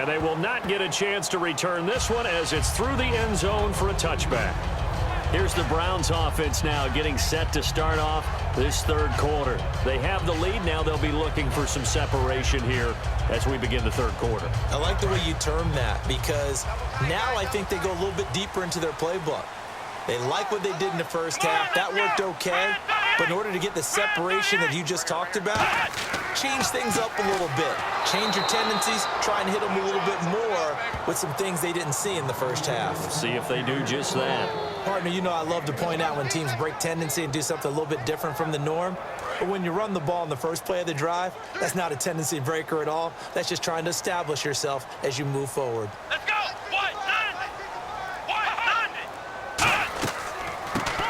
And they will not get a chance to return this one as it's through the end zone for a touchback. Here's the Browns offense now getting set to start off this third quarter. They have the lead. Now they'll be looking for some separation here as we begin the third quarter. I like the way you term that because now I think they go a little bit deeper into their playbook. They like what they did in the first half. That worked okay. But in order to get the separation that you just talked about, change things up a little bit. Change your tendencies. Try and hit them a little bit more with some things they didn't see in the first half. We'll see if they do just that. Partner, you know I love to point out when teams break tendency and do something a little bit different from the norm. But when you run the ball in the first play of the drive, that's not a tendency breaker at all. That's just trying to establish yourself as you move forward. Let's go!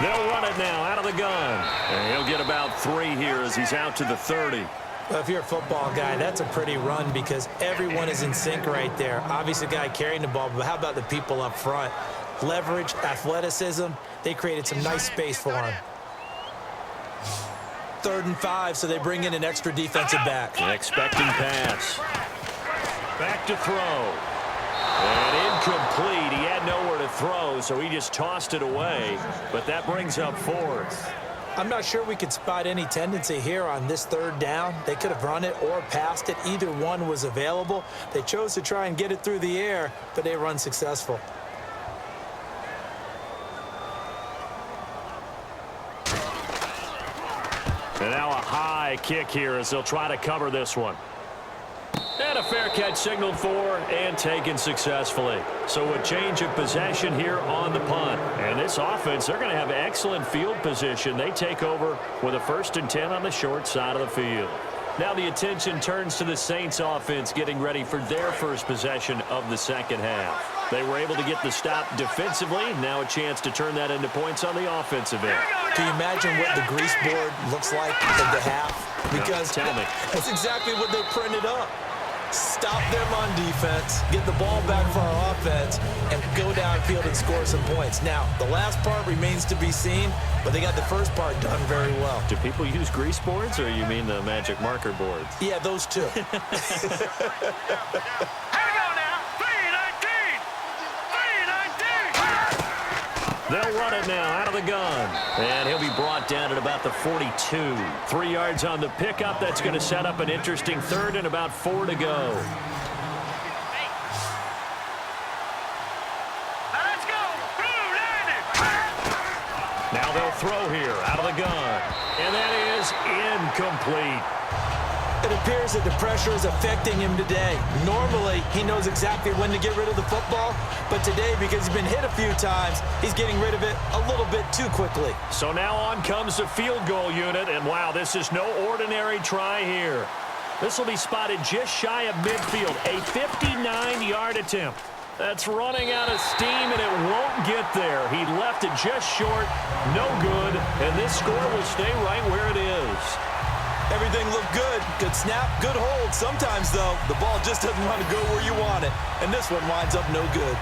They'll run it now out of the gun. And he'll get about 3 here as he's out to the 30. Well, if you're a football guy, that's a pretty run because everyone is in sync right there. Obviously, the guy carrying the ball, but how about the people up front? Leverage, athleticism, they created some nice space for him. 3rd and 5, so they bring in an extra defensive back. An expecting pass. Back to throw. And incomplete. He had nowhere to throw, so he just tossed it away. But that brings up 4th. I'm not sure we could spot any tendency here on this 3rd down. They could have run it or passed it. Either one was available. They chose to try and get it through the air, but they were unsuccessful. And now a high kick here as they'll try to cover this one. And a fair catch signaled for and taken successfully. So a change of possession here on the punt. And this offense, they're going to have excellent field position. They take over with a 1st and 10 on the short side of the field. Now the attention turns to the Saints offense getting ready for their first possession of the second half. They were able to get the stop defensively. Now a chance to turn that into points on the offensive end. Can you imagine what the grease board looks like at the half? Because tell me. That's exactly what they printed up. Stop them on defense, get the ball back for our offense, and go downfield and score some points. Now, the last part remains to be seen, but they got the first part done very well. Do people use grease boards, or you mean the magic marker boards? Yeah, those two. Here we go now. 3-19. They'll run it now out of the gun. And he'll be brought down at about the 42. 3 yards on the pickup. That's going to set up an interesting 3rd and about 4 to go. Let's go. Now they'll throw here out of the gun. And that is incomplete. It appears that the pressure is affecting him today. Normally, he knows exactly when to get rid of the football, but today, because he's been hit a few times, he's getting rid of it a little bit too quickly. So now on comes the field goal unit, and wow, this is no ordinary try here. This will be spotted just shy of midfield, a 59-yard attempt. That's running out of steam, and it won't get there. He left it just short, no good, and this score will stay right where it is. Everything looked good. Good snap, good hold. Sometimes, though, the ball just doesn't want to go where you want it. And this one winds up no good.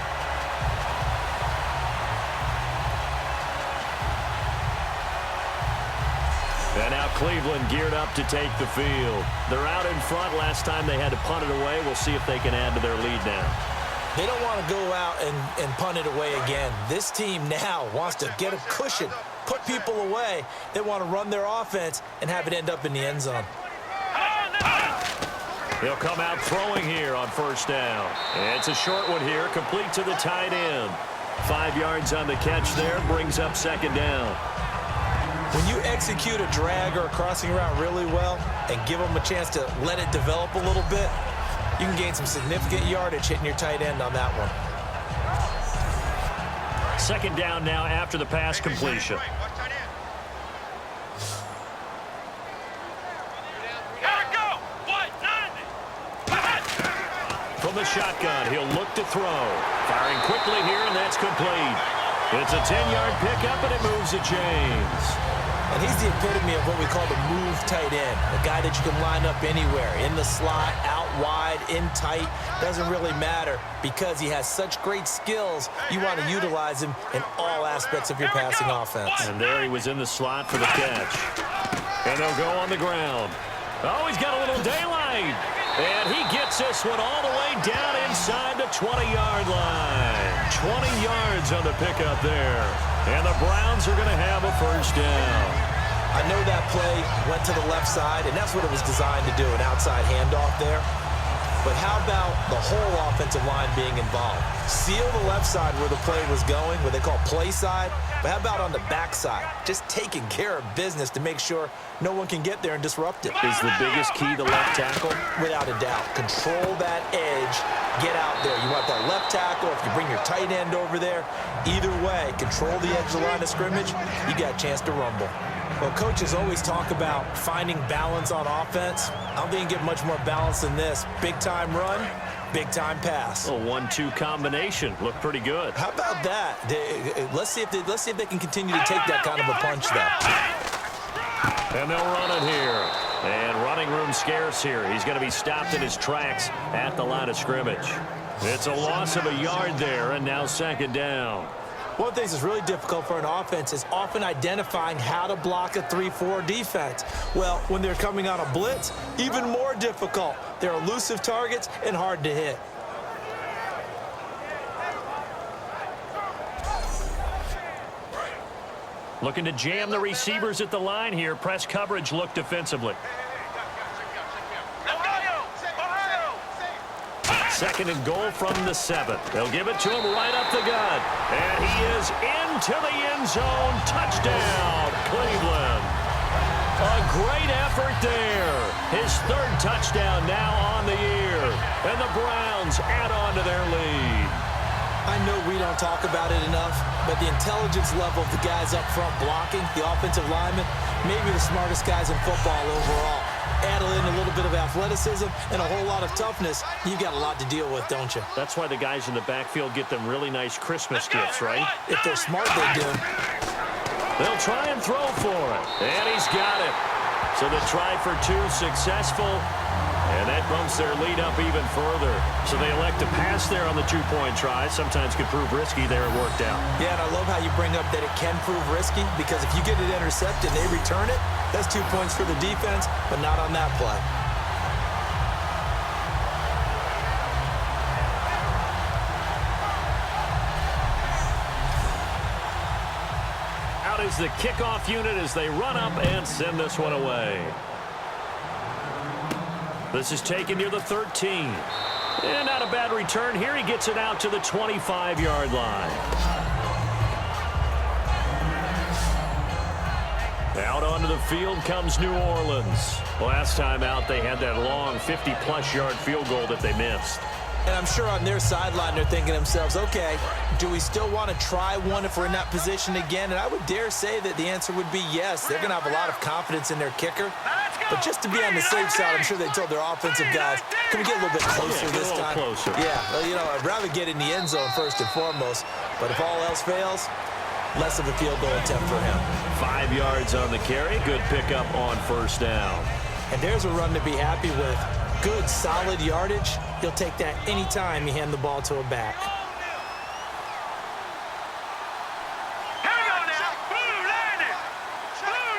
And now Cleveland geared up to take the field. They're out in front. Last time they had to punt it away. We'll see if they can add to their lead now. They don't want to go out and punt it away again. This team now wants to get a cushion, put people away. They want to run their offense and have it end up in the end zone. He'll come out throwing here on 1st down. And it's a short one here, complete to the tight end. 5 yards on the catch there, brings up 2nd down. When you execute a drag or a crossing route really well and give them a chance to let it develop a little bit, you can gain some significant yardage hitting your tight end on that one. 2nd down now after the pass completion. From the shotgun, he'll look to throw. Firing quickly here, and that's complete. It's a 10-yard pickup, and it moves the chains. And he's the epitome of what we call the move tight end, a guy that you can line up anywhere, in the slot, out wide, in tight, doesn't really matter because he has such great skills. You want to utilize him in all aspects of your passing offense. And there he was in the slot for the catch. And they'll go on the ground. Oh, he's got a little daylight. And he gets this one all the way down inside the 20-yard line. 20 yards on the pickup there. And the Browns are going to have a first down. I know that play went to the left side, and that's what it was designed to do, an outside handoff there. But how about the whole offensive line being involved? Seal the left side where the play was going, what they call play side. But how about on the back side? Just taking care of business to make sure no one can get there and disrupt it. Is the biggest key the left tackle? Without a doubt. Control that edge. Get out there. You want that left tackle. If you bring your tight end over there, either way, control the edge of the line of scrimmage, you got a chance to rumble. Well, coaches always talk about finding balance on offense. I don't think you get much more balance than this. Big-time run, big-time pass. A 1-2 combination. Looked pretty good. How about that? Let's see if they can continue to take that kind of a punch, though. And they'll run it here. And running room scarce here. He's going to be stopped in his tracks at the line of scrimmage. It's a loss of a yard there, and now second down. One of the things that's really difficult for an offense is often identifying how to block a 3-4 defense. Well, when they're coming on a blitz, even more difficult. They're elusive targets and hard to hit. Looking to jam the receivers at the line here. Press coverage look defensively. Second and goal from the 7. They'll give it to him right up the gut. And he is into the end zone. Touchdown, Cleveland. A great effort there. His third touchdown now on the year. And the Browns add on to their lead. I know we don't talk about it enough, but the intelligence level of the guys up front blocking, the offensive linemen, maybe the smartest guys in football overall. Add in a little bit of athleticism and a whole lot of toughness, you've got a lot to deal with, don't you? That's why the guys in the backfield get them really nice Christmas gifts, right? If they're smart, they do. They'll try and throw for it. And he's got it. So the try for 2 successful. And that bumps their lead up even further. So they elect to pass there on the 2-point try. Sometimes could prove risky there. It worked out. Yeah, and I love how you bring up that it can prove risky, because if you get it intercepted and they return it, that's 2 points for the defense, but not on that play. Out is the kickoff unit as they run up and send this one away. This is taken near the 13. And not a bad return here. He gets it out to the 25-yard line. Out onto the field comes New Orleans. Last time out, they had that long 50-plus yard field goal that they missed. And I'm sure on their sideline they're thinking to themselves, okay, do we still want to try one if we're in that position again? And I would dare say that the answer would be yes. They're going to have a lot of confidence in their kicker. But just to be on the safe side, I'm sure they told their offensive guys, can we get a little bit closer this time? Closer. Yeah, well, you know, I'd rather get in the end zone first and foremost. But if all else fails, less of a field goal attempt for him. 5 yards on the carry. Good pickup on first down. And there's a run to be happy with. Good, solid yardage. He'll take that any time you hand the ball to a back. Here we go now. Blue 90. Blue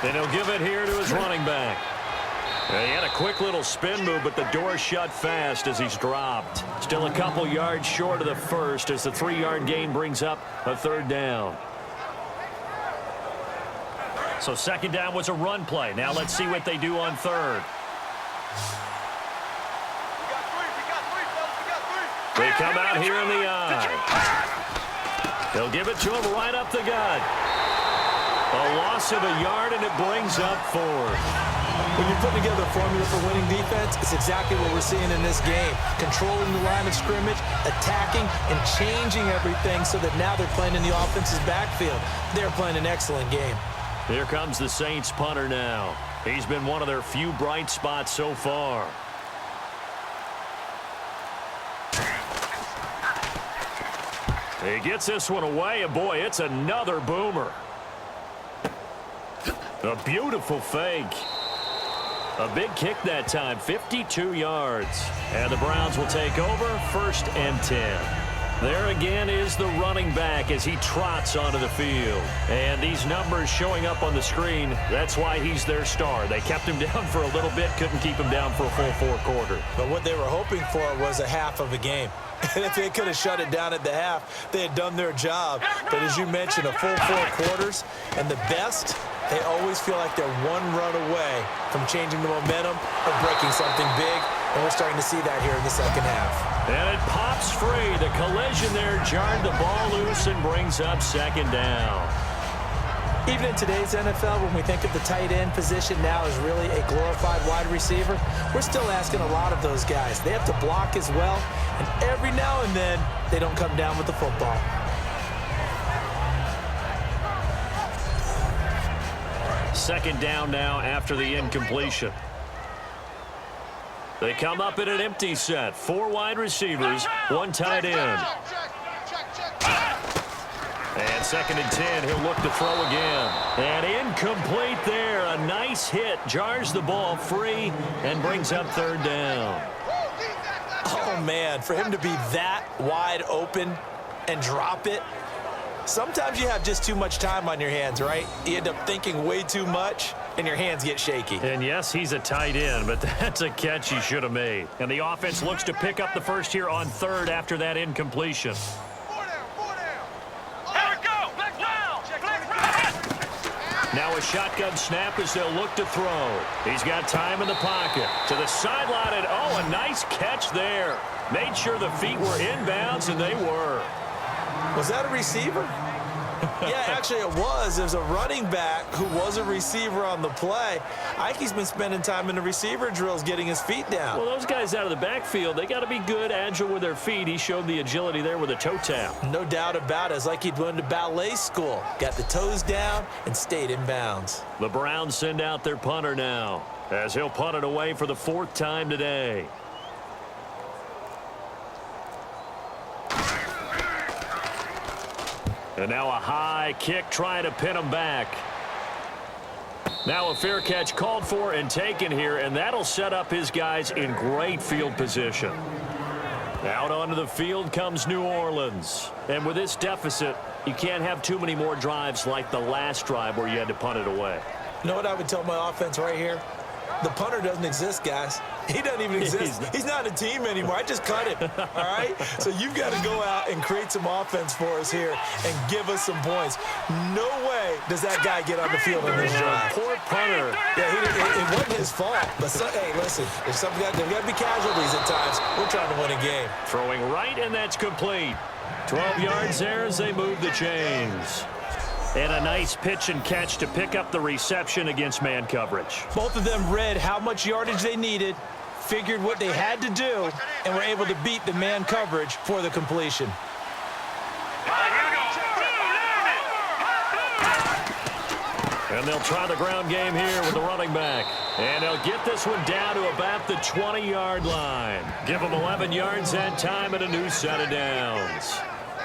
90. And he'll give it here to his running back. And he had a quick little spin move, but the door shut fast as he's dropped. Still a couple yards short of the first as the 3-yard gain brings up a third down. So second down was a run play. Now let's see what they do on third. They come out here in the eye. They'll give it to him right up the gut. A loss of a yard, and it brings up 4. When you're putting together a formula for winning defense, it's exactly what we're seeing in this game. Controlling the line of scrimmage, attacking, and changing everything so that now they're playing in the offense's backfield. They're playing an excellent game. Here comes the Saints punter now. He's been one of their few bright spots so far. He gets this one away, and boy, it's another boomer. A beautiful fake. A big kick that time, 52 yards. And the Browns will take over, 1st and 10. There again is the running back as he trots onto the field. And these numbers showing up on the screen, that's why he's their star. They kept him down for a little bit, couldn't keep him down for a full 4 quarters. But what they were hoping for was a half of a game. And if they could have shut it down at the half, they had done their job. But as you mentioned, a full 4 quarters, and the best, they always feel like they're one run away from changing the momentum or breaking something big. And we're starting to see that here in the second half. And it pops free. The collision there jarred the ball loose and brings up second down. Even in today's NFL, when we think of the tight end position now as really a glorified wide receiver, we're still asking a lot of those guys. They have to block as well, and every now and then, they don't come down with the football. Second down now after the incompletion. They come up in an empty set. 4 wide receivers, 1 tight end. And second and 10, he'll look to throw again. And incomplete there. A nice hit. Jars the ball free and brings up third down. Oh, man, for him to be that wide open and drop it. Sometimes you have just too much time on your hands, right? You end up thinking way too much, and your hands get shaky. And yes, he's a tight end, but that's a catch he should have made. And the offense looks to pick up the first here on third after that incompletion. Now a shotgun snap as they'll look to throw. He's got time in the pocket. To the sideline, and oh, a nice catch there. Made sure the feet were inbounds, and they were. Was that a receiver? Yeah, actually it was. There's a running back who was a receiver on the play. Ike's been spending time in the receiver drills getting his feet down. Well, those guys out of the backfield, they got to be good, agile with their feet. He showed the agility there with a toe tap. No doubt about it. It's like he'd went to ballet school. Got the toes down and stayed in bounds. The Browns send out their punter now as he'll punt it away for the 4th time today. And now a high kick trying to pin him back. Now a fair catch called for and taken here, and that'll set up his guys in great field position. Out onto the field comes New Orleans. And with this deficit, you can't have too many more drives like the last drive where you had to punt it away. You know what I would tell my offense right here? The punter doesn't exist, guys. He doesn't even exist. He's not a team anymore. I just cut him, all right? So you've got to go out and create some offense for us here and give us some points. No way does that guy get on the field in this drive. Poor punter. Yeah, it wasn't his fault. But, hey, listen, there's got to be casualties at times. We're trying to win a game. Throwing right, and that's complete. 12 yards there as they move the chains. And a nice pitch and catch to pick up the reception against man coverage. Both of them read how much yardage they needed, figured what they had to do, and were able to beat the man coverage for the completion. And they'll try the ground game here with the running back. And they'll get this one down to about the 20-yard line. Give them 11 yards that time and a new set of downs.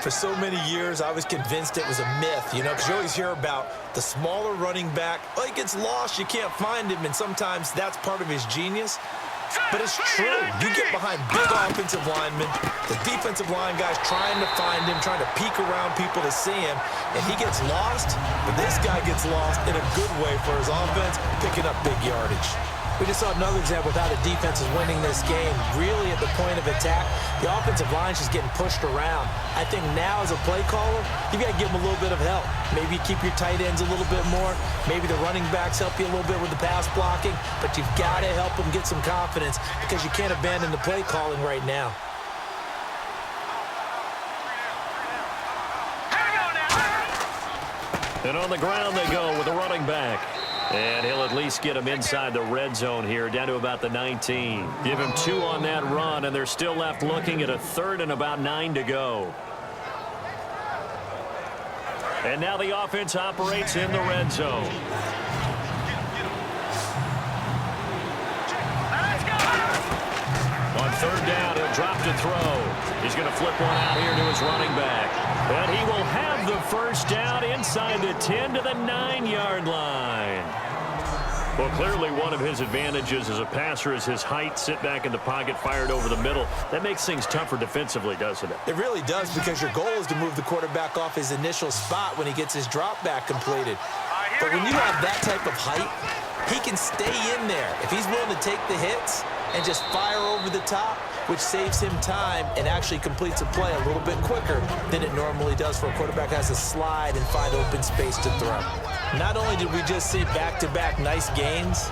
For so many years, I was convinced it was a myth, you know, because you always hear about the smaller running back. Oh, he gets lost, you can't find him, and sometimes that's part of his genius. But it's true. You get behind big offensive linemen, the defensive line guys trying to find him, trying to peek around people to see him, and he gets lost, but this guy gets lost in a good way for his offense, picking up big yardage. We just saw another example of how the defense is winning this game. Really at the point of attack, the offensive line is just getting pushed around. I think now as a play caller, you've got to give them a little bit of help. Maybe keep your tight ends a little bit more. Maybe the running backs help you a little bit with the pass blocking. But you've got to help them get some confidence because you can't abandon the play calling right now. And on the ground they go with the running back. And he'll at least get him inside the red zone here, down to about the 19. Give him 2 on that run, and they're still left looking at a 3rd and about 9 to go. And now the offense operates in the red zone. On 3rd down, he'll drop to throw. He's going to flip one out here to his running back. And he will have the first down inside the 10 to the 9-yard line. Well, clearly one of his advantages as a passer is his height. Sit back in the pocket, fired over the middle. That makes things tougher defensively, doesn't it? It really does, because your goal is to move the quarterback off his initial spot when he gets his drop back completed. But when you have that type of height, he can stay in there. If he's willing to take the hits and just fire over the top, which saves him time and actually completes a play a little bit quicker than it normally does for a quarterback who has to slide and find open space to throw. Not only did we just see back-to-back nice gains,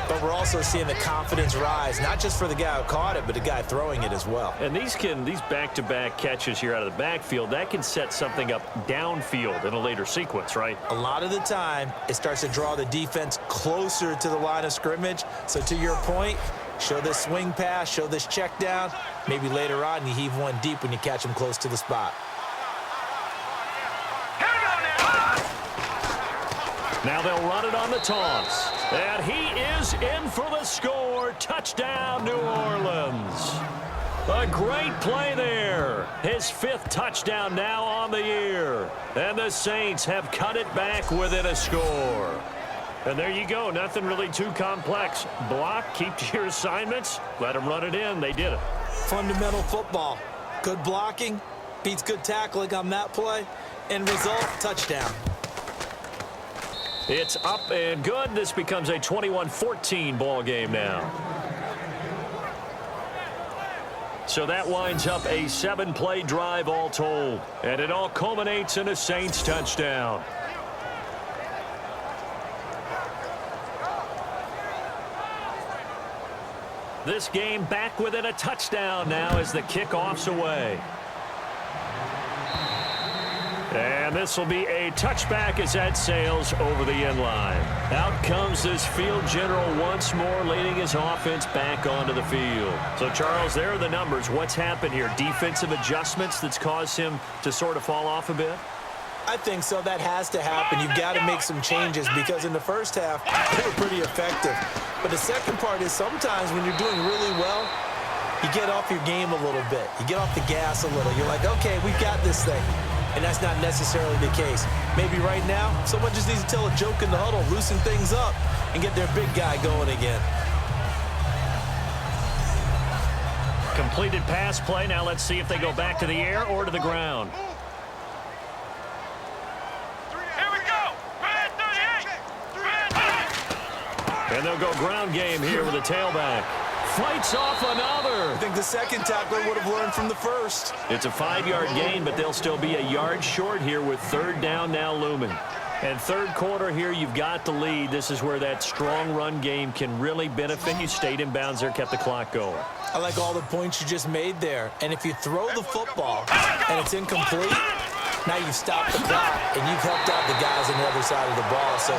but we're also seeing the confidence rise, not just for the guy who caught it, but the guy throwing it as well. And these back-to-back catches here out of the backfield, that can set something up downfield in a later sequence, right? A lot of the time, it starts to draw the defense closer to the line of scrimmage. So to your point, show this swing pass, show this check down. Maybe later on you heave one deep when you catch him close to the spot. Now they'll run it on the toss. And he is in for the score. Touchdown, New Orleans. A great play there. His 5th touchdown now on the year. And the Saints have cut it back within a score. And there you go. Nothing really too complex. Block, keep to your assignments, let them run it in. They did it. Fundamental football. Good blocking beats good tackling on that play. End result, touchdown. It's up and good. This becomes a 21-14 ball game now. So that winds up a 7-play drive all told. And it all culminates in a Saints touchdown. This game back within a touchdown now as the kickoff's away. And this will be a touchback as that sails over the end line. Out comes this field general once more, leading his offense back onto the field. So, Charles, there are the numbers. What's happened here? Defensive adjustments that's caused him to sort of fall off a bit? I think so. That has to happen. You've got to make some changes, because in the first half, they were pretty effective. But the second part is sometimes when you're doing really well, you get off your game a little bit. You get off the gas a little. You're like, okay, we've got this thing. And that's not necessarily the case. Maybe right now, someone just needs to tell a joke in the huddle, loosen things up, and get their big guy going again. Completed pass play. Now let's see if they go back to the air or to the ground. Here we go. Red 38. And they'll go ground game here with a tailback. Fights off another. I think the second tackler would have learned from the first. It's a 5-yard gain, but they'll still be a yard short here with 3rd down now looming. And 3rd quarter here, you've got the lead. This is where that strong run game can really benefit you. Stayed in bounds there, kept the clock going. I like all the points you just made there. And if you throw the football and it's incomplete, now you've stopped the clock and you've helped out the guys on the other side of the ball. So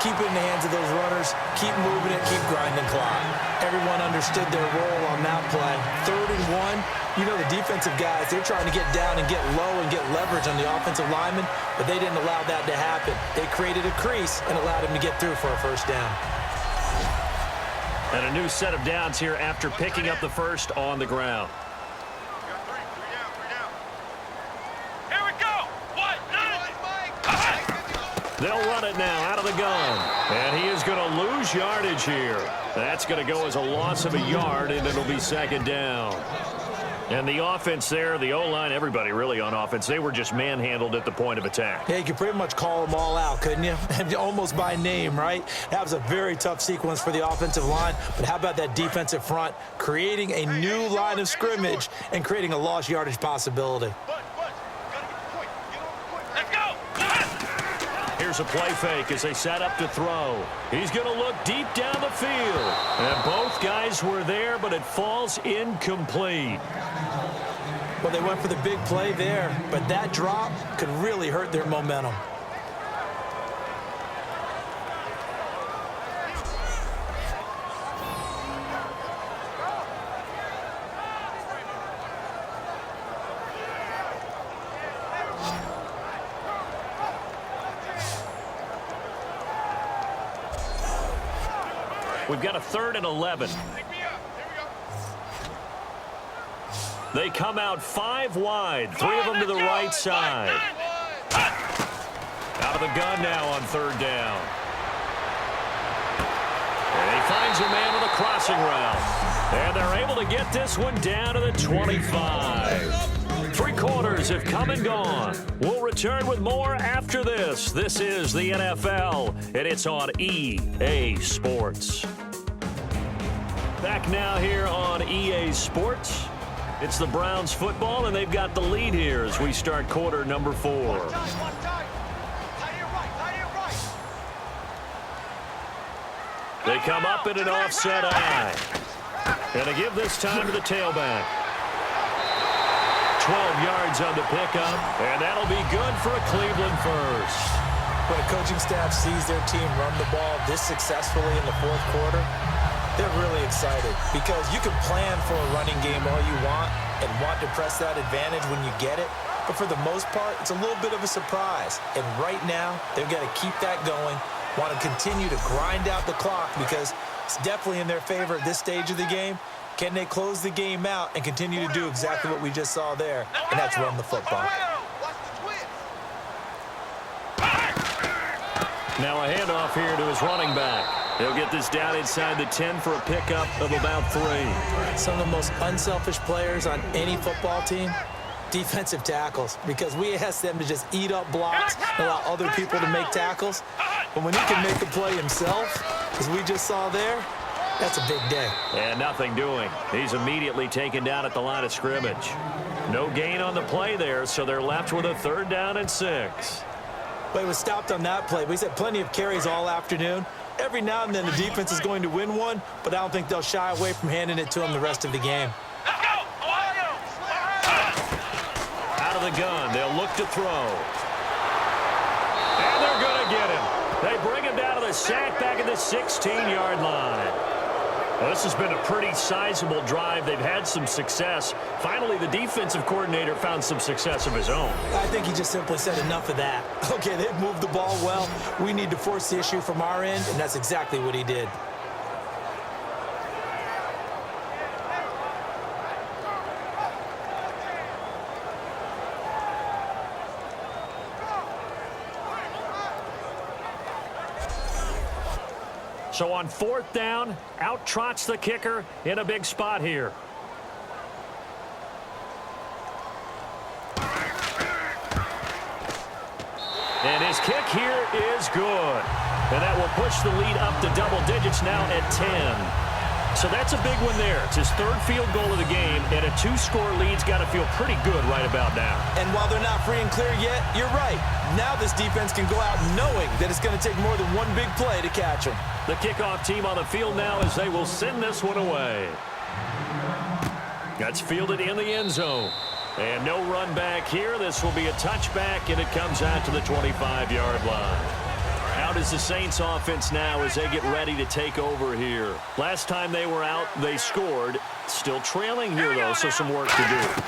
keep it in the hands of those runners. Keep moving it. Keep grinding clock. Everyone understood their role on that play. 3rd and 1. You know, the defensive guys, they're trying to get down and get low and get leverage on the offensive lineman, but they didn't allow that to happen. They created a crease and allowed him to get through for a 1st down. And a new set of downs here after picking up the first on the ground. Here we go. What? They'll run it now out of the gun. And he is going to lose yardage here. That's going to go as a loss of a yard, and it'll be 2nd down. And the offense there, the O-line, everybody really on offense, they were just manhandled at the point of attack. Yeah, you could pretty much call them all out, couldn't you? Almost by name, right? That was a very tough sequence for the offensive line. But how about that defensive front creating a new line of scrimmage and creating a lost yardage possibility? Let's go. Here's a play fake as they set up to throw. He's going to look deep down the field. And both guys were there, but it falls incomplete. Well, they went for the big play there, but that drop could really hurt their momentum. We've got a 3rd and 11. They come out 5 wide, 3 of them to the right side. Out of the gun now on 3rd down. finds a man with a crossing route. And they're able to get this one down to the 25. 3 quarters have come and gone. We'll return with more after this. This is the NFL, and it's on EA Sports. Back now here on EA Sports. It's the Browns football, and they've got the lead here as we start quarter number 4. They come up in an offset eye. Gonna give this time to the tailback. 12 yards on the pickup, and that'll be good for a Cleveland first. When a coaching staff sees their team run the ball this successfully in the fourth quarter, they're really excited because you can plan for a running game all you want and want to press that advantage when you get it. But for the most part, it's a little bit of a surprise. And right now, they've got to keep that going, want to continue to grind out the clock because it's definitely in their favor at this stage of the game. Can they close the game out and continue to do exactly what we just saw there, and that's run the football. Now a handoff here to his running back. He'll get this down inside the 10 for a pickup of about 3. Some of the most unselfish players on any football team, defensive tackles, because we ask them to just eat up blocks and allow other people to make tackles. But when he can make a play himself, as we just saw there, that's a big day. And nothing doing. He's immediately taken down at the line of scrimmage. No gain on the play there, so they're left with a 3rd down and 6. Well, he was stopped on that play. We've had plenty of carries all afternoon. Every now and then the defense is going to win one, but I don't think they'll shy away from handing it to him the rest of the game. Out of the gun, they'll look to throw. And they're going to get him. They bring him down to the sack back at the 16-yard line. Well, this has been a pretty sizable drive. They've had some success. Finally, the defensive coordinator found some success of his own. I think he just simply said enough of that. Okay, they've moved the ball well. We need to force the issue from our end, and that's exactly what he did. So on 4th down, out trots the kicker in a big spot here. And his kick here is good. And that will push the lead up to double digits now at 10. So that's a big one there. It's his 3rd field goal of the game, and a 2-score lead's got to feel pretty good right about now. And while they're not free and clear yet, you're right. Now this defense can go out knowing that it's going to take more than one big play to catch them. The kickoff team on the field now as they will send this one away. That's fielded in the end zone. And no run back here. This will be a touchback, and it comes out to the 25-yard line. How does the Saints offense now as they get ready to take over here? Last time they were out, they scored. Still trailing here, though, so some work to do.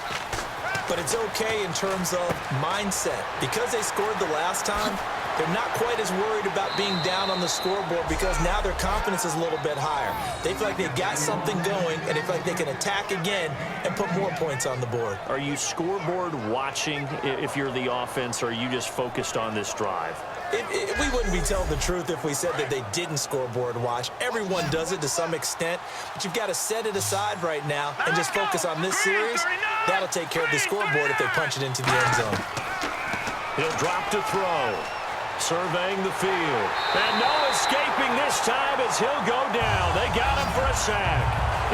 But it's okay in terms of mindset. Because they scored the last time, they're not quite as worried about being down on the scoreboard because now their confidence is a little bit higher. They feel like they got something going, and they feel like they can attack again and put more points on the board. Are you scoreboard watching if you're the offense, or are you just focused on this drive? We wouldn't be telling the truth if we said that they didn't scoreboard watch. Everyone does it to some extent, but you've got to set it aside right now and just focus on this series. That'll take care of the scoreboard if they punch it into the end zone. He'll drop to throw. Surveying the field. And no escaping this time as he'll go down. They got him for a sack.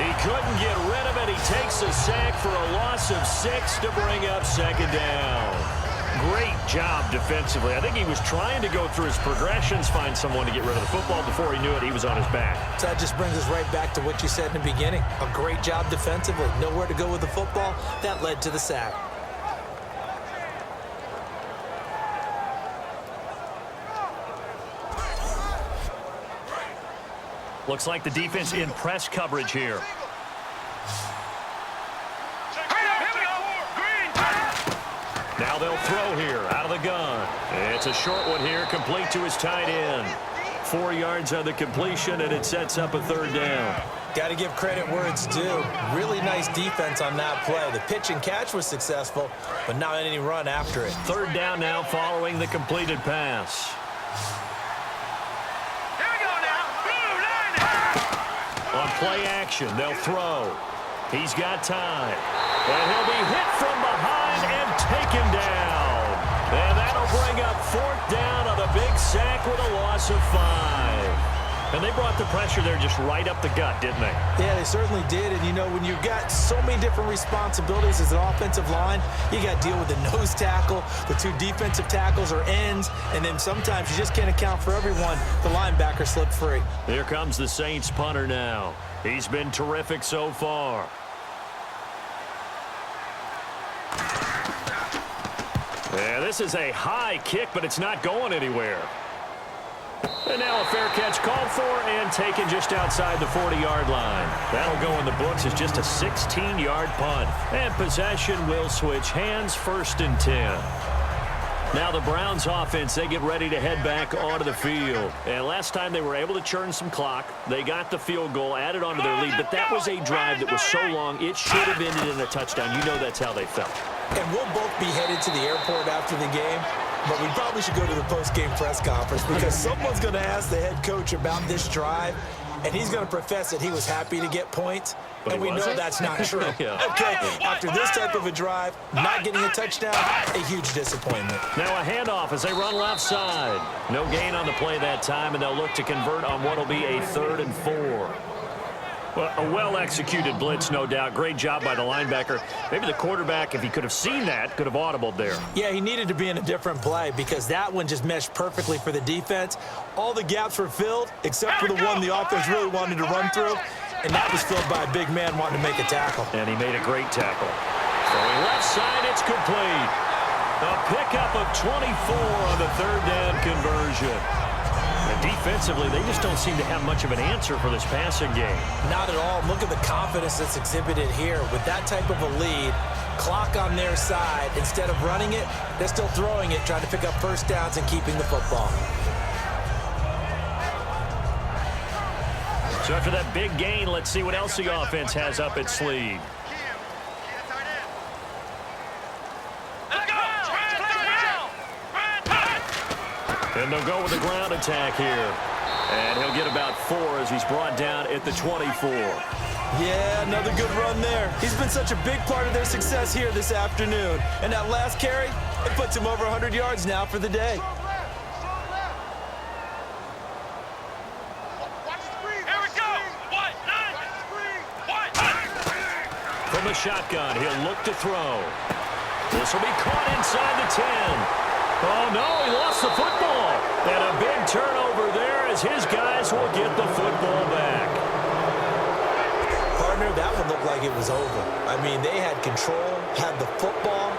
He couldn't get rid of it. He takes a sack for a loss of 6 to bring up 2nd down. Great job defensively. I think he was trying to go through his progressions, find someone to get rid of the football. Before he knew it, he was on his back. So that just brings us right back to what you said in the beginning. A great job defensively. Nowhere to go with the football. That led to the sack. Looks like the defense in press coverage here. Now they'll throw here out of the gun. It's a short one here, complete to his tight end. 4 yards on the completion, and it sets up a 3rd down. Got to give credit where it's due. Really nice defense on that play. The pitch and catch was successful, but not any run after it. 3rd down now following the completed pass. Here we go now. Blue line. play action. They'll throw. He's got time. And he'll be hit from behind and taken down. And that'll bring up 4th down on a big sack with a loss of 5. And they brought the pressure there just right up the gut, didn't they? Yeah, they certainly did. And, you know, when you've got so many different responsibilities as an offensive line, you got to deal with the nose tackle, the 2 defensive tackles or ends, and then sometimes you just can't account for everyone. The linebacker slipped free. Here comes the Saints punter now. He's been terrific so far. Yeah, this is a high kick, but it's not going anywhere. And now a fair catch called for and taken just outside the 40-yard line. That'll go in the books as just a 16-yard punt. And possession will switch hands, 1st and 10. Now the Browns offense, they get ready to head back onto the field. And last time they were able to churn some clock. They got the field goal, added onto their lead. But that was a drive that was so long, it should have ended in a touchdown. You know that's how they felt. And we'll both be headed to the airport after the game. But we probably should go to the post-game press conference because someone's going to ask the head coach about this drive, and he's going to profess that he was happy to get points, but and we know that's not true. Yeah. Okay, after this type of a drive, not getting a touchdown, a huge disappointment. Now a handoff as they run left side. No gain on the play that time, and they'll look to convert on what will be a 3rd and 4. Well, a well-executed blitz, no doubt. Great job by the linebacker. Maybe the quarterback, if he could have seen that, could have audibled there. Yeah, he needed to be in a different play because that one just meshed perfectly for the defense. All the gaps were filled except for the one the offense really wanted to run through, and that was filled by a big man wanting to make a tackle. And he made a great tackle. Throwing left side, it's complete. A pickup of 24 on the 3rd down conversion. And defensively, they just don't seem to have much of an answer for this passing game. Not at all. Look at the confidence that's exhibited here. With that type of a lead, clock on their side, instead of running it, they're still throwing it, trying to pick up 1st downs and keeping the football. So after that big gain, let's see what else the offense has up its sleeve. And they'll go with a ground attack here. And he'll get about 4 as he's brought down at the 24. Yeah, another good run there. He's been such a big part of their success here this afternoon. And that last carry, it puts him over 100 yards now for the day. From the shotgun, he'll look to throw. This will be caught inside the 10. Oh, no, he lost the football. And a big turnover there as his guys will get the football back. Partner, that one looked like it was over. I mean, they had control, had the football,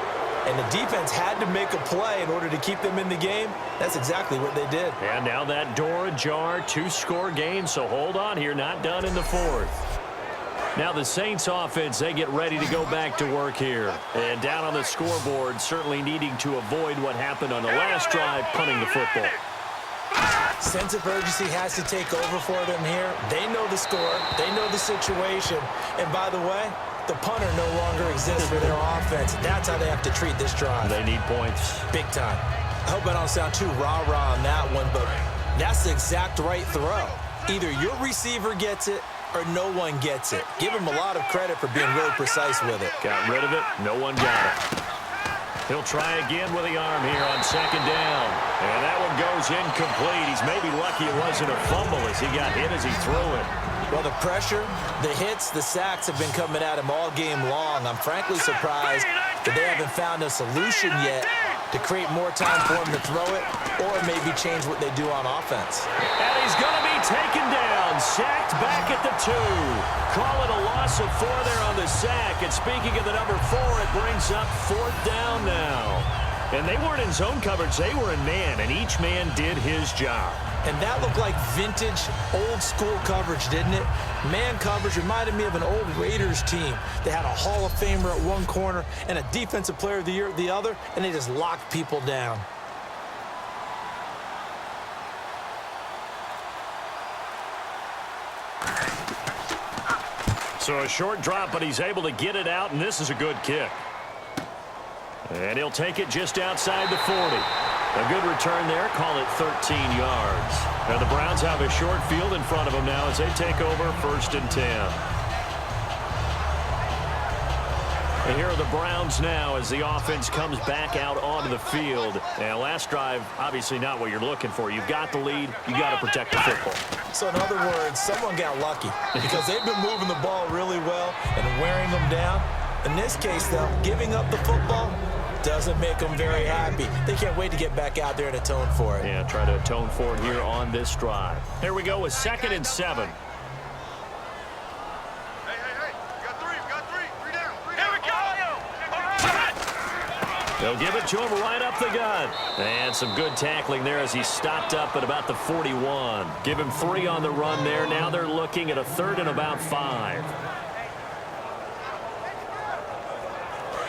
and the defense had to make a play in order to keep them in the game. That's exactly what they did. And now that door ajar, 2-score game, so hold on here, not done in the 4th. Now the Saints offense, they get ready to go back to work here. And down on the scoreboard, certainly needing to avoid what happened on the last drive, punting the football. Sense of urgency has to take over for them here. They know the score. They know the situation. And by the way, the punter no longer exists for their offense. That's how they have to treat this drive. They need points. Big time. I hope I don't sound too rah-rah on that one, but that's the exact right throw. Either your receiver gets it or no one gets it. Give him a lot of credit for being really precise with it. Got rid of it. No one got it. He'll try again with the arm here on 2nd down. And that one goes incomplete. He's maybe lucky it wasn't a fumble as he got hit as he threw it. Well, the pressure, the hits, the sacks have been coming at him all game long. I'm frankly surprised that they haven't found a solution yet to create more time for him to throw it or maybe change what they do on offense. And he's going to be taken down, sacked back at the 2. Call it a loss of 4 there on the sack. And speaking of the number 4, it brings up 4th down now. And they weren't in zone coverage, they were in man, and each man did his job. And that looked like vintage, old-school coverage, didn't it? Man coverage reminded me of an old Raiders team. They had a Hall of Famer at one corner and a Defensive Player of the Year at the other, and they just locked people down. So a short drop, but he's able to get it out, and this is a good kick. And he'll take it just outside the 40. A good return there. Call it 13 yards. And the Browns have a short field in front of them now as they take over 1st and 10. And here are the Browns now as the offense comes back out onto the field. And last drive, obviously not what you're looking for. You've got the lead. You got to protect the football. So in other words, someone got lucky because they've been moving the ball really well and wearing them down. In this case, though, giving up the football doesn't make them very happy. They can't wait to get back out there and atone for it. Yeah, try to atone for it here on this drive. Here we go with 2nd and 7. Hey, we got three. Three down. Here we go. They'll give it to him right up the gut. And some good tackling there as he stopped up at about the 41. Give him 3 on the run there. Now they're looking at a 3rd and about 5.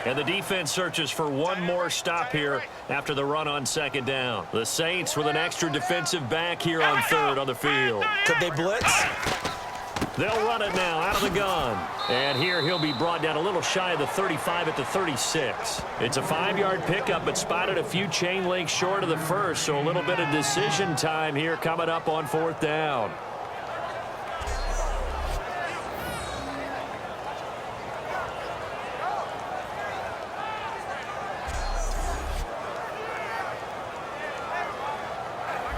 And the defense searches for one more stop here after the run on 2nd down. The Saints with an extra defensive back here on 3rd on the field. Could they blitz? They'll run it now out of the gun. And here he'll be brought down a little shy of the 35 at the 36. It's a 5-yard pickup, but spotted a few chain links short of the first, so a little bit of decision time here coming up on 4th down.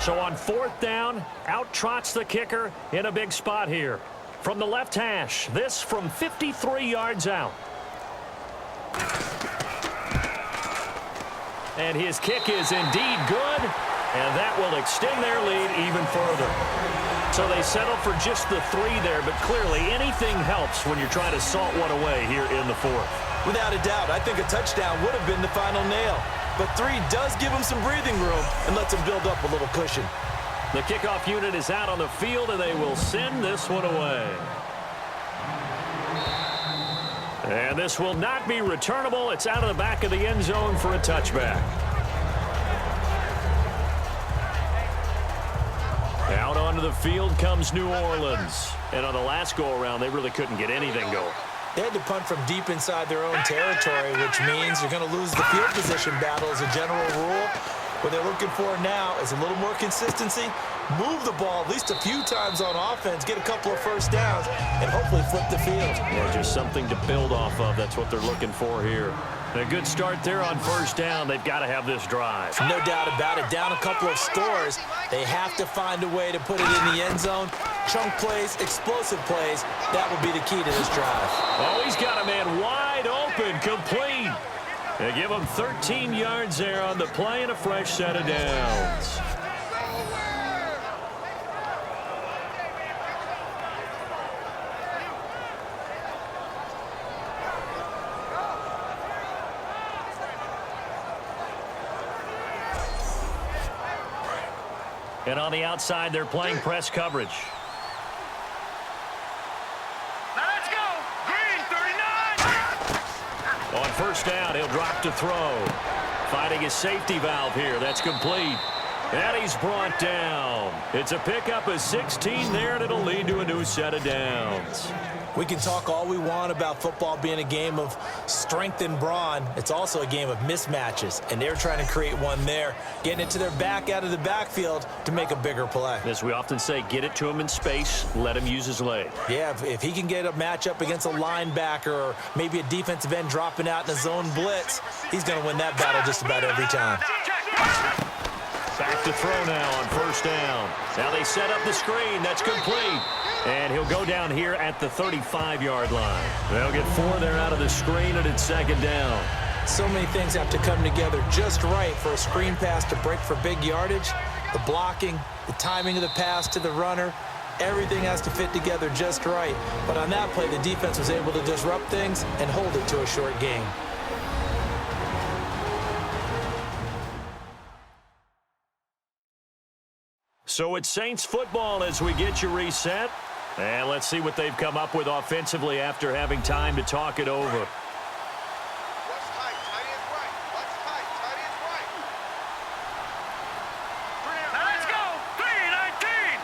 So on 4th down, out trots the kicker in a big spot here. From the left hash, this from 53 yards out. And his kick is indeed good, and that will extend their lead even further. So they settle for just the 3 there, but clearly anything helps when you're trying to salt one away here in the 4th. Without a doubt, I think a touchdown would have been the final nail. But 3 does give him some breathing room and lets him build up a little cushion. The kickoff unit is out on the field, and they will send this one away. And this will not be returnable. It's out of the back of the end zone for a touchback. Out onto the field comes New Orleans. And on the last go-around, they really couldn't get anything going. They had to punt from deep inside their own territory, which means you're going to lose the field position battle as a general rule. What they're looking for now is a little more consistency, move the ball at least a few times on offense, get a couple of first downs, and hopefully flip the field. Yeah, just something to build off of. That's what they're looking for here. And a good start there on 1st down. They've got to have this drive. No doubt about it. Down a couple of scores, they have to find a way to put it in the end zone. Chunk plays, explosive plays, that will be the key to this drive. Oh, he's got a man wide open, complete. They give him 13 yards there on the play and a fresh set of downs. And on the outside, they're playing press coverage. Now let's go. Green, 39. On 1st down, he'll drop to throw. Finding his safety valve here. That's complete. And he's brought down. It's a pickup of 16 there, and it'll lead to a new set of downs. We can talk all we want about football being a game of strength and brawn. It's also a game of mismatches, and they're trying to create one there, getting it to their back out of the backfield to make a bigger play. As we often say, get it to him in space, let him use his leg. Yeah, if he can get a matchup against a linebacker or maybe a defensive end dropping out in a zone blitz, he's going to win that battle just about every time. Back to throw now on 1st down. Now they set up the screen. That's complete. And he'll go down here at the 35-yard line. They'll get 4 there out of the screen, and it's 2nd down. So many things have to come together just right for a screen pass to break for big yardage. The blocking, the timing of the pass to the runner, everything has to fit together just right. But on that play, the defense was able to disrupt things and hold it to a short game. So it's Saints football as we get you reset. And let's see what they've come up with offensively after having time to talk it over. What's tight? Tight is right. What's tight? Tight is right. Now let's go. 3-19.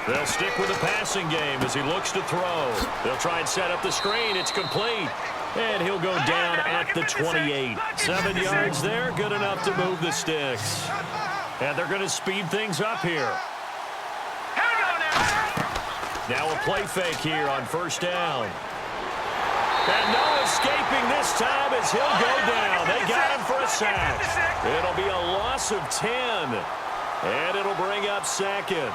3-19. They'll stick with the passing game as he looks to throw. They'll try and set up the screen. It's complete. And he'll go down at the 28. 7 yards there, good enough to move the sticks. And they're going to speed things up here. Now a play fake here on first down. And no escaping this time as he'll go down. They got him for a sack. It'll be a loss of 10. And it'll bring up second.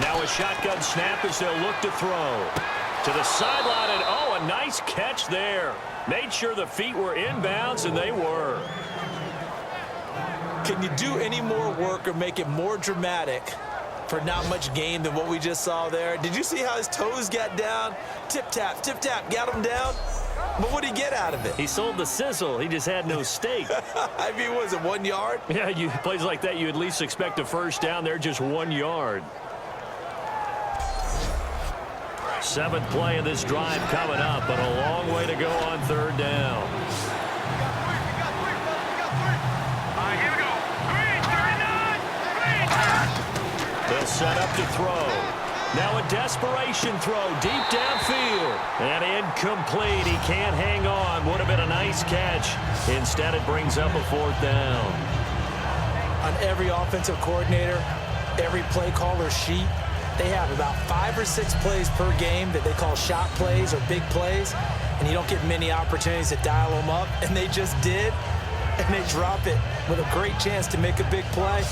Now a shotgun snap as they'll look to throw. To the sideline, and oh, a nice catch there. Made sure the feet were inbounds, and they were. Can you do any more work or make it more dramatic for not much gain than what we just saw there? Did you see how his toes got down? Tip-tap, got him down. But what did he get out of it? He sold the sizzle. He just had no steak. I mean, was it 1 yard? Yeah, plays like that, you at least expect a first down. They're just 1 yard. 7th play of this drive coming up, but a long way to go on third down. Here we go. Green, 39. Green. They'll set up to throw. Now a desperation throw deep downfield. And incomplete. He can't hang on. Would have been a nice catch. Instead, it brings up a 4th down. On every offensive coordinator, every play caller sheet, they have about 5 or 6 plays per game that they call shot plays or big plays, and you don't get many opportunities to dial them up, and they just did, and they drop it with a great chance to make a big play.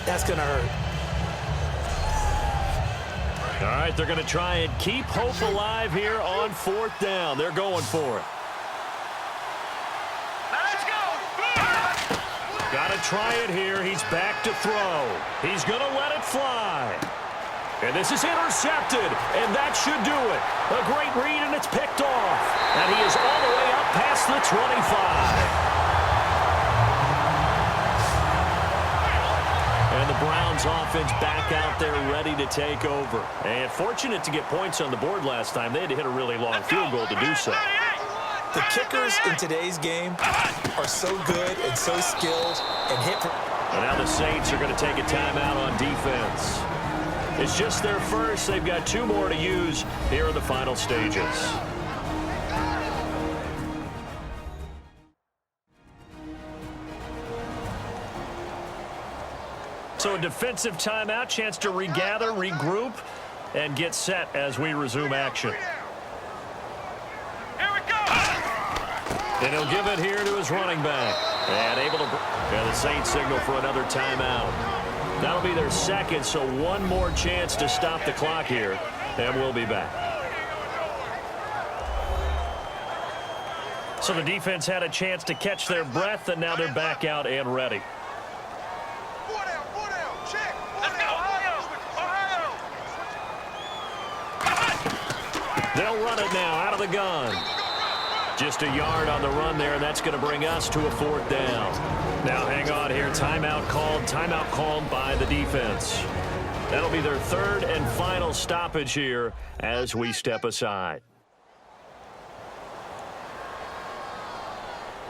That's going to hurt. All right, they're going to try and keep hope alive here on 4th down. They're going for it. Let's go. Got to try it here. He's back to throw. He's going to let it fly. And this is intercepted, and that should do it. A great read, and it's picked off. And he is all the way up past the 25. And the Browns offense back out there ready to take over. And fortunate to get points on the board last time. They had to hit a really long field goal to do so. The kickers in today's game are so good and so skilled and hit. And now the Saints are going to take a timeout on defense. It's just their first. They've got 2 more to use here in the final stages. So a defensive timeout, chance to regather, regroup, and get set as we resume action. Here we go. And he'll give it here to his running back. And able to... Yeah, the Saints signal for another timeout. That'll be their second, so 1 more chance to stop the clock here, and we'll be back. So the defense had a chance to catch their breath, and now they're back out and ready. 4 down, check. Let's go, Ohio. They'll run it now out of the gun. Just a yard on the run there, and that's going to bring us to a 4th down. Now hang on here. Timeout called by the defense. That'll be their 3rd and final stoppage here as we step aside.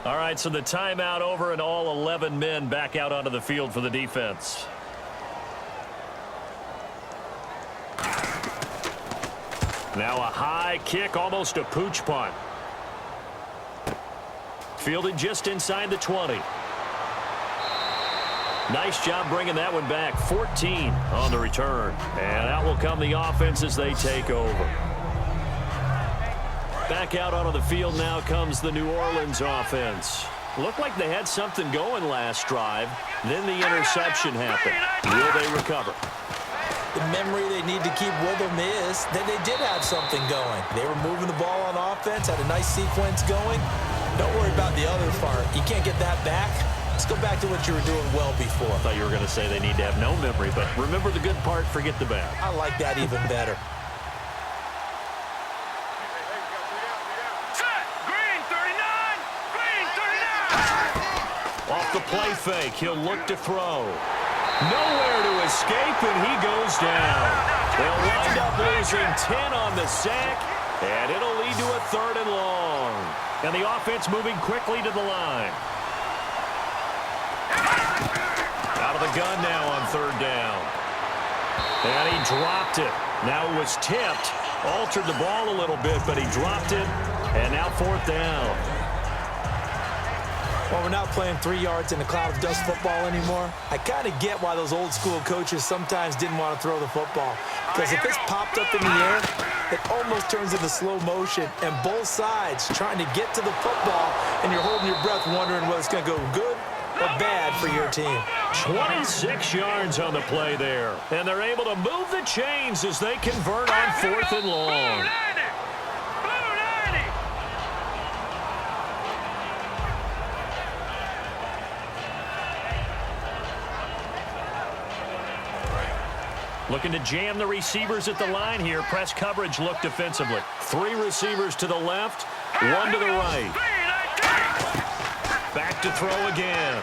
All right, so the timeout over and all 11 men back out onto the field for the defense. Now a high kick, almost a pooch punt. Fielded just inside the 20. Nice job bringing that one back. 14 on the return. And out will come the offense as they take over. Back out onto the field now comes the New Orleans offense. Looked like they had something going last drive. Then the interception happened. Will they recover? The memory they need to keep with them is that they did have something going. They were moving the ball on offense, had a nice sequence going. Don't worry about the other part. You can't get that back. Let's go back to what you were doing well before. I thought you were going to say they need to have no memory, but remember the good part, forget the bad. I like that even better. Set. Green, 39. Green, 39. Off the play fake, he'll look to throw. Nowhere to escape, and he goes down. They'll wind up losing 10 on the sack, and it'll lead to a 3rd and long. And the offense moving quickly to the line. the gun now on third down. And he dropped it. Now it was tipped. Altered the ball a little bit, but he dropped it. And now fourth down. Well, we're not playing 3 yards in a cloud of dust football anymore. I kind of get why those old school coaches sometimes didn't want to throw the football. Because if it's popped up in the air, it almost turns into slow motion. And both sides trying to get to the football, and you're holding your breath wondering whether it's going to go good or bad for your team. 26 yards on the play there. And they're able to move the chains as they convert on fourth and long. Looking to jam the receivers at the line here. Press coverage look defensively. 3 receivers to the left, 1 to the right. Back to throw again.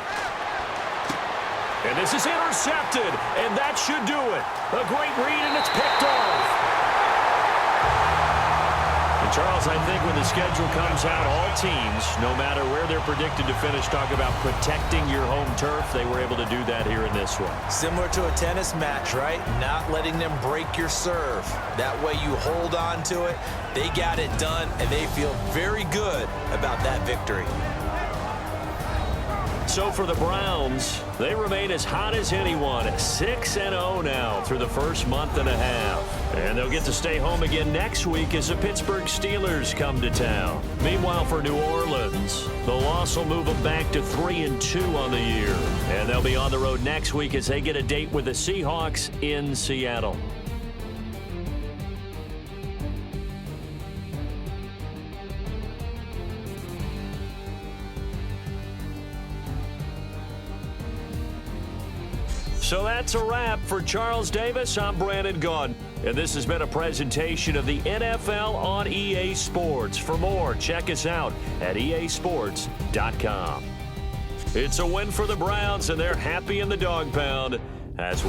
And this is intercepted, and that should do it. A great read, and it's picked off. And Charles, I think when the schedule comes out, all teams, no matter where they're predicted to finish, talk about protecting your home turf. They were able to do that here in this one. Similar to a tennis match, right? Not letting them break your serve. That way you hold on to it. They got it done, and they feel very good about that victory. So for the Browns, they remain as hot as anyone, 6-0 now through the first month and a half. And they'll get to stay home again next week as the Pittsburgh Steelers come to town. Meanwhile, for New Orleans, the loss will move them back to 3-2 on the year. And they'll be on the road next week as they get a date with the Seahawks in Seattle. So that's a wrap for Charles Davis. I'm Brandon Gaudin, and this has been a presentation of the NFL on EA Sports. For more, check us out at easports.com. It's a win for the Browns, and they're happy in the dog pound as